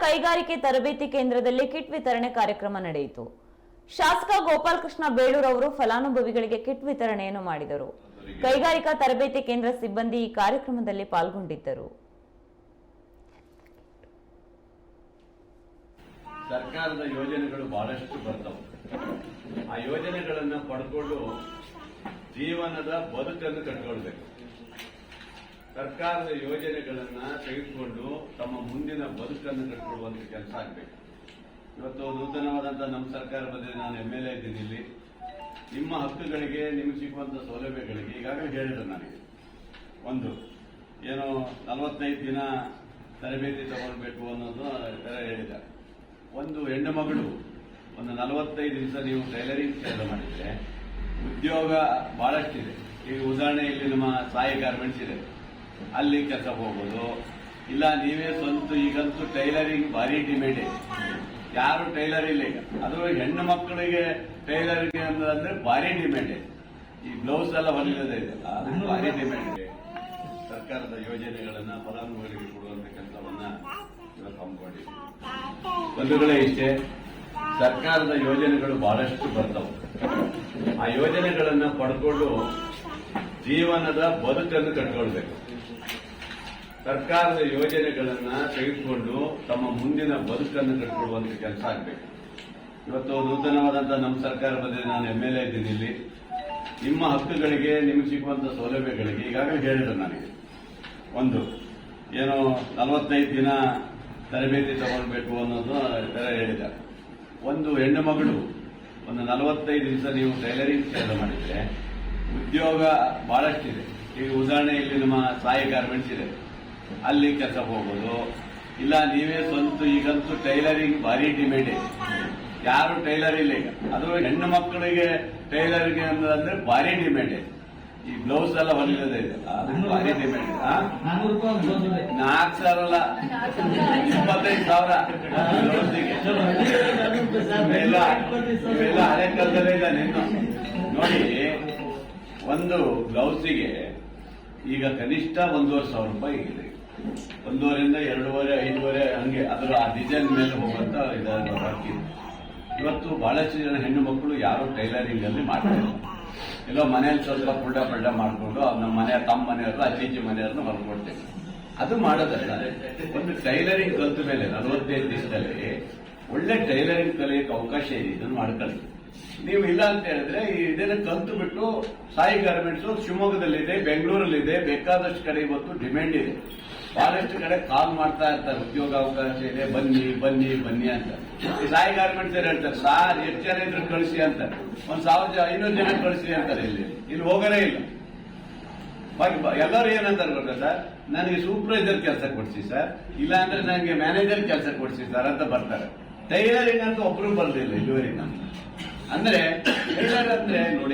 ಕೈಗಾರಿಕೆ ತರಬೇತಿ ಕೇಂದ್ರದಲ್ಲಿ ಕಿಟ್ ವಿತರಣೆ ಕಾರ್ಯಕ್ರಮ ನಡೆಯಿತು. ಶಾಸಕ ಗೋಪಾಲಕೃಷ್ಣ ಬೇಳೂರ್ ಅವರು ಫಲಾನುಭವಿಗಳಿಗೆ ಕಿಟ್ ವಿತರಣೆಯನ್ನು ಮಾಡಿದರು. ಕೈಗಾರಿಕಾ ತರಬೇತಿ ಕೇಂದ್ರ ಸಿಬ್ಬಂದಿ ಈ ಕಾರ್ಯಕ್ರಮದಲ್ಲಿ ಪಾಲ್ಗೊಂಡಿದ್ದರು. ಸರ್ಕಾರದ ಯೋಜನೆಗಳು ಬಹಳಷ್ಟು ಬರ್ತವೆ. ಆ ಯೋಜನೆಗಳನ್ನು ಪಡ್ಕೊಂಡು ಜೀವನದ ಬದುಕನ್ನು ಕಟ್ಕೊಳ್ಬೇಕು. ಸರ್ಕಾರದ ಯೋಜನೆಗಳನ್ನ ತೆಗೆದುಕೊಂಡು ತಮ್ಮ ಮುಂದಿನ ಬದುಕನ್ನು ಕಟ್ಕೊಳ್ಳುವಂತ ಕೆಲಸ ಆಗಬೇಕು. ಇವತ್ತು ನೂತನವಾದಂತಹ ನಮ್ಮ ಸರ್ಕಾರ ಬಂದಿದೆ. ನಾನು MLA ಇದ್ದೀನಿ ಇಲ್ಲಿ. ನಿಮ್ಮ ಹಕ್ಕುಗಳಿಗೆ ನಿಮಗೆ ಸಿಗುವಂತಹ ಸೌಲಭ್ಯಗಳಿಗೆ ಈಗಾಗಲೇ ಹೇಳಿದ್ರು ನನಗೆ. ಒಂದು ಏನು 45 ದಿನ ತರಬೇತಿ ತಗೊಳ್ಬೇಕು ಅನ್ನೋದು ಹೇಳಿದ್ದಾರೆ. ಒಂದು ಹೆಣ್ಣು ಮಗಳು ಒಂದು 45 ದಿವಸ ನೀವು ಟೈಲರಿಂಗ್ ಕೆಲಸ ಮಾಡಿದ್ರೆ ಉದ್ಯೋಗ ಬಹಳಷ್ಟಿದೆ. ಈಗ ಉದಾಹರಣೆ ಇಲ್ಲಿ ನಮ್ಮ ಸಾಯಿ ಗಾರ್ಮೆಂಟ್ಸ್ ಇದೆ, ಅಲ್ಲಿ ಕೆಲಸ ಹೋಗೋದು. ಇಲ್ಲ ನೀವೇ ಸ್ವಂತ, ಈಗಂತೂ ಟೈಲರಿಂಗ್ ಭಾರಿ ಡಿಮ್ಯಾಂಡ್ ಇದೆ. ಯಾರು ಟೈಲರ್ ಇಲ್ಲ ಈಗ. ಅದು ಹೆಣ್ಣು ಮಕ್ಕಳಿಗೆ ಟೈಲರಿಂಗ್ ಅಂದ್ರೆ ಭಾರಿ ಡಿಮ್ಯಾಂಡ್ ಇದೆ. ಈ ಬ್ಲೌಸ್ ಎಲ್ಲ ಹೊಲಿಯೋದೇ ಇದೆಯಲ್ಲ, ಅದಕ್ಕೆ ಭಾರಿ ಡಿಮ್ಯಾಂಡ್ ಇದೆ. ಸರ್ಕಾರದ ಯೋಜನೆಗಳನ್ನ ಫಲಾನುಭವಿಗಳಿಗೆ ಕೊಡುವಂತ ಕೆಲಸವನ್ನ ಇವತ್ತು ಹಮ್ಮಿಕೊಂಡಿದ್ದೀವಿ. ಬಂಧುಗಳೇ, ಇಷ್ಟೇ, ಸರ್ಕಾರದ ಯೋಜನೆಗಳು ಬಹಳಷ್ಟು ಬರ್ತವೆ. ಆ ಯೋಜನೆಗಳನ್ನ ಪಡ್ಕೊಂಡು ಜೀವನದ ಬದುಕನ್ನು ಕಟ್ಕೊಳ್ಬೇಕು. ಸರ್ಕಾರದ ಯೋಜನೆಗಳನ್ನ ತೆಗೆದುಕೊಂಡು ತಮ್ಮ ಮುಂದಿನ ಬದುಕನ್ನು ಕಟ್ಕೊಳ್ಳುವಂತ ಕೆಲಸ ಆಗಬೇಕು. ಇವತ್ತು ನೂತನವಾದಂತಹ ನಮ್ಮ ಸರ್ಕಾರ ಬಂದಿದೆ. ನಾನು MLA ಇದ್ದೀನಿ ಇಲ್ಲಿ. ನಿಮ್ಮ ಹಕ್ಕುಗಳಿಗೆ ನಿಮಗೆ ಸಿಗುವಂತಹ ಸೌಲಭ್ಯಗಳಿಗೆ ಈಗಾಗಲೇ ಹೇಳಿದ್ರು ನನಗೆ. ಒಂದು ಏನು 45 ದಿನ ತರಬೇತಿ ತಗೊಳ್ಬೇಕು ಅನ್ನೋದು ಹೇಳಿದ್ದಾರೆ. ಒಂದು ಹೆಣ್ಣು ಮಗಳು ಒಂದು 45 ದಿವಸ ನೀವು ಟೈಲರಿಂಗ್ ಕೆಲಸ ಮಾಡಿದ್ರೆ ಉದ್ಯೋಗ ಬಹಳಷ್ಟಿದೆ. ಈಗ ಉದಾಹರಣೆ ಇಲ್ಲಿ ನಮ್ಮ ಸಾಯಿ ಗಾರ್ಮೆಂಟ್ಸ್ ಇದೆ, ಅಲ್ಲಿ ಕೆಲಸ ಹೋಗೋದು. ಇಲ್ಲ ನೀವೇ ಸ್ವಂತ, ಈಗಂತೂ ಟೈಲರಿಂಗ್ ಭಾರಿ ಡಿಮ್ಯಾಂಡ್ ಇದೆ. ಯಾರು ಟೈಲರ್ ಇಲ್ಲ ಈಗ. ಅದು ಹೆಣ್ಣು ಮಕ್ಕಳಿಗೆ ಟೈಲರಿಂಗ್ ಅಂದ್ರೆ ಭಾರಿ ಡಿಮ್ಯಾಂಡ್ ಇದೆ. ಈ ಬ್ಲೌಸ್ ಎಲ್ಲ ಹೊಲಿಯೋದೇ ಇದೆಯಲ್ಲ, ಅದಕ್ಕೆ ಭಾರಿ ಡಿಮ್ಯಾಂಡ್ ಇದೆ. 4,000 ಅಲ್ಲ, 25,000 ಬ್ಲೌಸಿಗೆ. ಇವೆಲ್ಲ ಹಳೆ ಕಾಲದಲ್ಲೇ ಇದೆ. ನಿನ್ನ ನೋಡಿ, ಒಂದು ಬ್ಲೌಸಿಗೆ ಈಗ ಕನಿಷ್ಠ 1,500 ರೂಪಾಯಿ ಇದೆ. 1,500ರಿಂದ 2,500, 5,500 ಹಂಗೆ ಅದರ ಆ ಡಿಸೈನ್ ಮೇಲೆ ಹೋಗುವಂತ ಹಾಕಿದೆ. ಇವತ್ತು ಬಹಳಷ್ಟು ಜನ ಹೆಣ್ಣು ಮಕ್ಕಳು ಯಾರು ಟೈಲರಿಂಗ್ ಅಲ್ಲಿ ಮಾಡ್ತಾರೆ. ಎಲ್ಲೋ ಮನೆಯಲ್ಲಿ ಸ್ವಲ್ಪ ಪುಲ್ಡ ಮಾಡಿಕೊಂಡು ನಮ್ಮ ತಮ್ಮ ಮನೆಯವರು ಅಜ್ಜಿ ಮನೆಯವ್ರನ್ನ ಹೊರಕೊಡ್ತೇವೆ. ಅದು ಮಾಡೋದಲ್ಲ. ಒಂದು ಟೈಲರಿಂಗ್ ಕಲಿತ ಮೇಲೆ 45 ದಿವಸದಲ್ಲಿ ಒಳ್ಳೆ ಟೈಲರಿಂಗ್ ಕಲಿಯಕ್ಕೆ ಅವಕಾಶ ಇದೆ. ಇದನ್ನು ಮಾಡ್ಕೊಳ್ಳಿ. ನೀವು ಇಲ್ಲ ಅಂತ ಹೇಳಿದ್ರೆ ಇದನ್ನ ಕಲ್ತು ಬಿಟ್ಟು ಸಾಯಿ ಗಾರ್ಮೆಂಟ್ಸ್ ಶಿವಮೊಗ್ಗದಲ್ಲಿದೆ, ಬೆಂಗಳೂರಲ್ಲಿದೆ, ಬೇಕಾದಷ್ಟು ಕಡೆ ಇವತ್ತು ಡಿಮ್ಯಾಂಡ್ ಇದೆ. ಬಹಳಷ್ಟು ಕಡೆ ಕಾಲ್ ಮಾಡ್ತಾ ಇರ್ತಾರೆ, ಉದ್ಯೋಗ ಅವಕಾಶ ಇದೆ, ಬನ್ನಿ ಬನ್ನಿ ಬನ್ನಿ ಅಂತ. ಈ ಸಾಯಿ ಗಾರ್ಮೆಂಟ್ಸ್ ಹೇಳ್ತಾರೆ, ಸಾರ್ ಎಷ್ಟು ಜನ ಇದ್ರು ಕಳಿಸಿ ಅಂತಾರೆ. 1,500 ಜನ ಕಳಿಸಿ ಅಂತಾರೆ. ಇಲ್ಲಿ ಹೋಗಲೇ ಇಲ್ಲ. ಎಲ್ಲರೂ ಏನಂತಾರೆ ಗೊತ್ತಾ ಸರ್, ನನಗೆ ಸೂಪರ್ವೈಸರ್ ಕೆಲಸ ಕೊಡ್ಸಿ ಸರ್, ಇಲ್ಲ ಅಂದ್ರೆ ನನಗೆ ಮ್ಯಾನೇಜರ್ ಕೆಲಸ ಕೊಡ್ಸಿ ಸರ್ ಅಂತ ಬರ್ತಾರೆ. ಟೈಲರಿಂಗ್ ಅಂತ ಒಬ್ರು ಬರ್ಲಿಲ್ಲ ಇಲ್ಲಿವರೆಗೆ. ನಮ್ಗೆ ಅಂದ್ರೆ ಟೈಲರ್ ಅಂದ್ರೆ ನೋಡಿ,